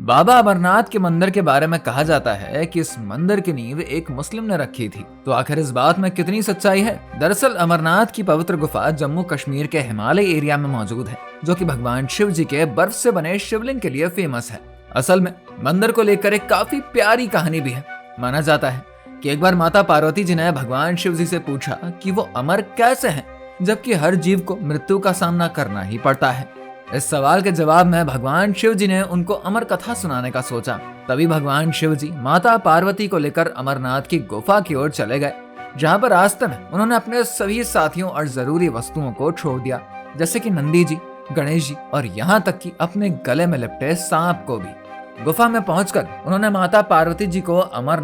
बाबा अमरनाथ के मंदिर के बारे में कहा जाता है कि इस मंदिर की नींव एक मुस्लिम ने रखी थी। तो आखिर इस बात में कितनी सच्चाई है? दरअसल अमरनाथ की पवित्र गुफा जम्मू कश्मीर के हिमालय एरिया में मौजूद है, जो कि भगवान शिव जी के बर्फ से बने शिवलिंग के लिए फेमस है। असल में मंदिर को लेकर एक काफी प्यारी कहानी भी है। माना जाता है कि एक बार माता पार्वती जी ने भगवान शिव जी से पूछा कि वो अमर कैसे हैं, जबकि हर जीव को मृत्यु का सामना करना ही पड़ता है। इस सवाल के जवाब में भगवान शिव जी ने उनको अमर कथा सुनाने का सोचा। तभी भगवान शिव जी माता पार्वती को लेकर अमरनाथ की गुफा की ओर चले गए, जहाँ पर रास्ते में उन्होंने अपने सभी साथियों और जरूरी वस्तुओं को छोड़ दिया, जैसे कि नंदी जी, गणेश जी और यहाँ तक कि अपने गले में लिपटे सांप को भी। गुफा में पहुंचकर उन्होंने माता पार्वती जी को अमर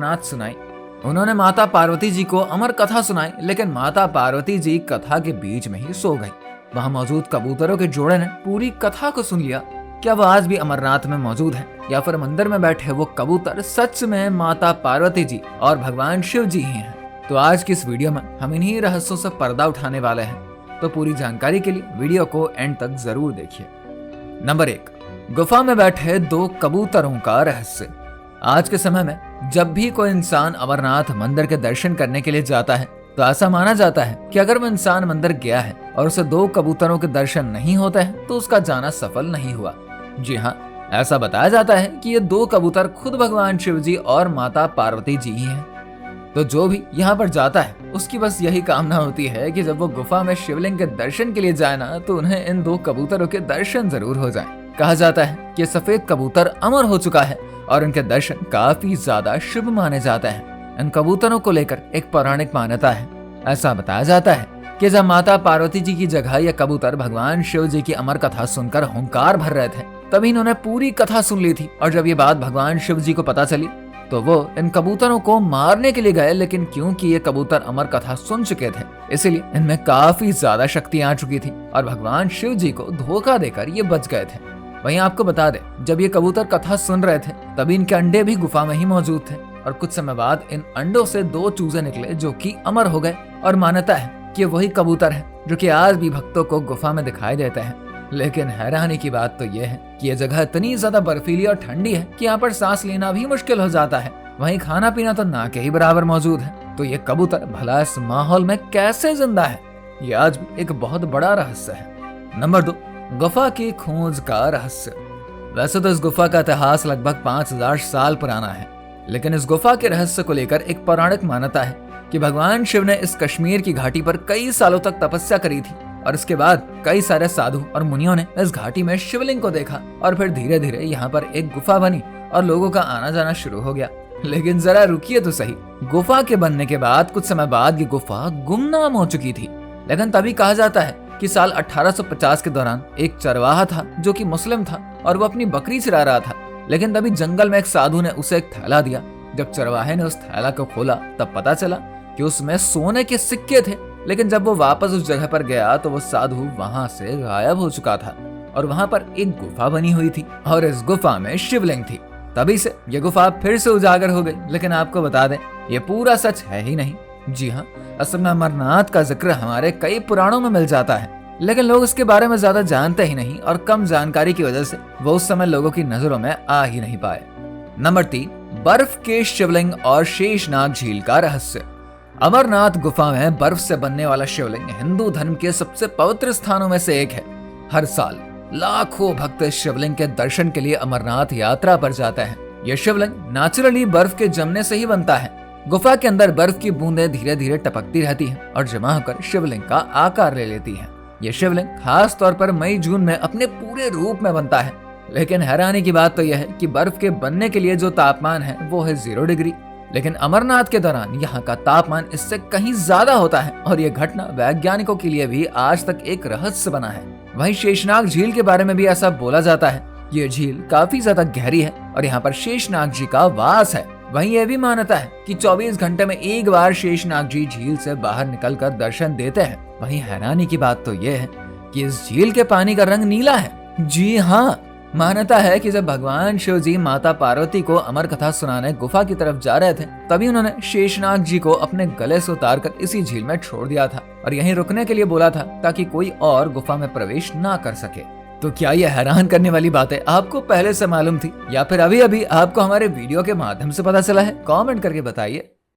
कथा सुनाई, लेकिन माता पार्वती जी कथा के बीच में ही सो गई। वहां मौजूद कबूतरों के जोड़े ने पूरी कथा को सुन लिया। क्या वो आज भी अमरनाथ में मौजूद है, या फिर मंदिर में बैठे वो कबूतर सच में माता पार्वती जी और भगवान शिव जी ही हैं? तो आज की इस वीडियो में हम इन्हीं रहस्यों से पर्दा उठाने वाले हैं। तो पूरी जानकारी के लिए वीडियो को एंड तक जरूर देखिए। नंबर 1, गुफा में बैठे 2 कबूतरों का रहस्य। आज के समय में जब भी कोई इंसान अमरनाथ मंदिर के दर्शन करने के लिए जाता है, तो ऐसा माना जाता है कि अगर वो इंसान मंदिर गया है और उसे 2 कबूतरों के दर्शन नहीं होते हैं, तो उसका जाना सफल नहीं हुआ। जी हाँ, ऐसा बताया जाता है कि ये 2 कबूतर खुद भगवान शिव जी और माता पार्वती जी ही हैं। तो जो भी यहाँ पर जाता है, उसकी बस यही कामना होती है कि जब वो गुफा में शिवलिंग के दर्शन के लिए जाए ना, तो उन्हें इन 2 कबूतरों के दर्शन जरूर हो जाए। कहा जाता है कि सफेद कबूतर अमर हो चुका है और इनके दर्शन काफी ज्यादा शुभ माने जाते हैं। इन कबूतरों को लेकर एक पौराणिक मान्यता है। ऐसा बताया जाता है कि जब माता पार्वती जी की जगह ये कबूतर भगवान शिव जी की अमर कथा सुनकर हुंकार भर रहे थे, तभी इन्होंने पूरी कथा सुन ली थी। और जब ये बात भगवान शिव जी को पता चली, तो वो इन कबूतरों को मारने के लिए गए, लेकिन क्योंकि ये कबूतर अमर कथा सुन चुके थे, इसलिए इनमें काफी ज्यादा शक्ति आ चुकी थी और भगवान शिव जी को धोखा देकर ये बच गए थे। वहीं आपको बता दें, जब ये कबूतर कथा सुन रहे थे, तभी इनके अंडे भी गुफा में ही मौजूद थे और कुछ समय बाद इन अंडों से 2 चूजे निकले, जो कि अमर हो गए। और मान्यता है कि वही कबूतर है जो कि आज भी भक्तों को गुफा में दिखाई देते हैं। लेकिन हैरानी की बात तो यह है कि यह जगह इतनी ज्यादा बर्फीली और ठंडी है कि यहाँ पर सांस लेना भी मुश्किल हो जाता है। वहीं खाना पीना तो ना के ही बराबर मौजूद है। तो ये कबूतर भला इस माहौल में कैसे जिंदा है, ये आज भी एक बहुत बड़ा रहस्य है। नंबर 2, गुफा की खोज का रहस्य। वैसे तो इस गुफा का इतिहास लगभग 5000 साल पुराना है, लेकिन इस गुफा के रहस्य को लेकर एक पौराणिक मान्यता है कि भगवान शिव ने इस कश्मीर की घाटी पर कई सालों तक तपस्या करी थी और इसके बाद कई सारे साधु और मुनियों ने इस घाटी में शिवलिंग को देखा और फिर धीरे धीरे यहाँ पर एक गुफा बनी और लोगों का आना जाना शुरू हो गया। लेकिन जरा रुकिए तो सही, गुफा के बनने के बाद कुछ समय बाद ये गुफा गुमनाम हो चुकी थी। लेकिन तभी कहा जाता है कि साल 1850 के दौरान एक चरवाहा था जो कि मुस्लिम था और वो अपनी बकरी चरा रहा था। लेकिन तभी जंगल में एक साधु ने उसे एक थैला दिया। जब चरवाहे ने उस थैला को खोला, तब पता चला कि उसमें सोने के सिक्के थे। लेकिन जब वो वापस उस जगह पर गया, तो वो साधु वहां से गायब हो चुका था और वहां पर एक गुफा बनी हुई थी और इस गुफा में शिवलिंग थी। तभी से ये गुफा फिर से उजागर हो गई। लेकिन आपको बता दें, ये पूरा सच है ही नहीं। जी हाँ, असल में अमरनाथ का जिक्र हमारे कई पुराणों में मिल जाता है, लेकिन लोग इसके बारे में ज्यादा जानते ही नहीं और कम जानकारी की वजह से वो उस समय लोगों की नजरों में आ ही नहीं पाए। नंबर 3, बर्फ के शिवलिंग और शेषनाग झील का रहस्य। अमरनाथ गुफा में बर्फ से बनने वाला शिवलिंग हिंदू धर्म के सबसे पवित्र स्थानों में से एक है। हर साल लाखों भक्त इस शिवलिंग के दर्शन के लिए अमरनाथ यात्रा पर जाते हैं। यह शिवलिंग नेचुरली बर्फ के जमने से ही बनता है। गुफा के अंदर बर्फ की बूंदें धीरे धीरे टपकती रहती हैं और जमा होकर शिवलिंग का आकार ले लेती हैं। यह शिवलिंग खास तौर पर मई जून में अपने पूरे रूप में बनता है। लेकिन हैरानी की बात तो यह है कि बर्फ के बनने के लिए जो तापमान है वो है 0 डिग्री, लेकिन अमरनाथ के दौरान यहाँ का तापमान इससे कहीं ज्यादा होता है और यह घटना वैज्ञानिकों के लिए भी आज तक एक रहस्य बना है। वहीं शेषनाग झील के बारे में भी ऐसा बोला जाता है। ये झील काफी ज्यादा गहरी है और यहाँ पर शेषनाग जी का वास है। वहीं यह भी मान्यता है कि 24 घंटे में एक बार शेषनाग जी झील से बाहर निकलकर दर्शन देते हैं। वहीं हैरानी की बात तो यह है कि इस झील के पानी का रंग नीला है। जी हाँ, मान्यता है कि जब भगवान शिव जी माता पार्वती को अमर कथा सुनाने गुफा की तरफ जा रहे थे, तभी उन्होंने शेषनाग जी को अपने गले से उतारकर इसी झील में छोड़ दिया था और यहीं रुकने के लिए बोला था ताकि कोई और गुफा में प्रवेश ना कर सके। तो क्या ये हैरान करने वाली बातें आपको पहले से मालूम थी या फिर अभी अभी आपको हमारे वीडियो के माध्यम से पता चला है? कमेंट करके बताइए।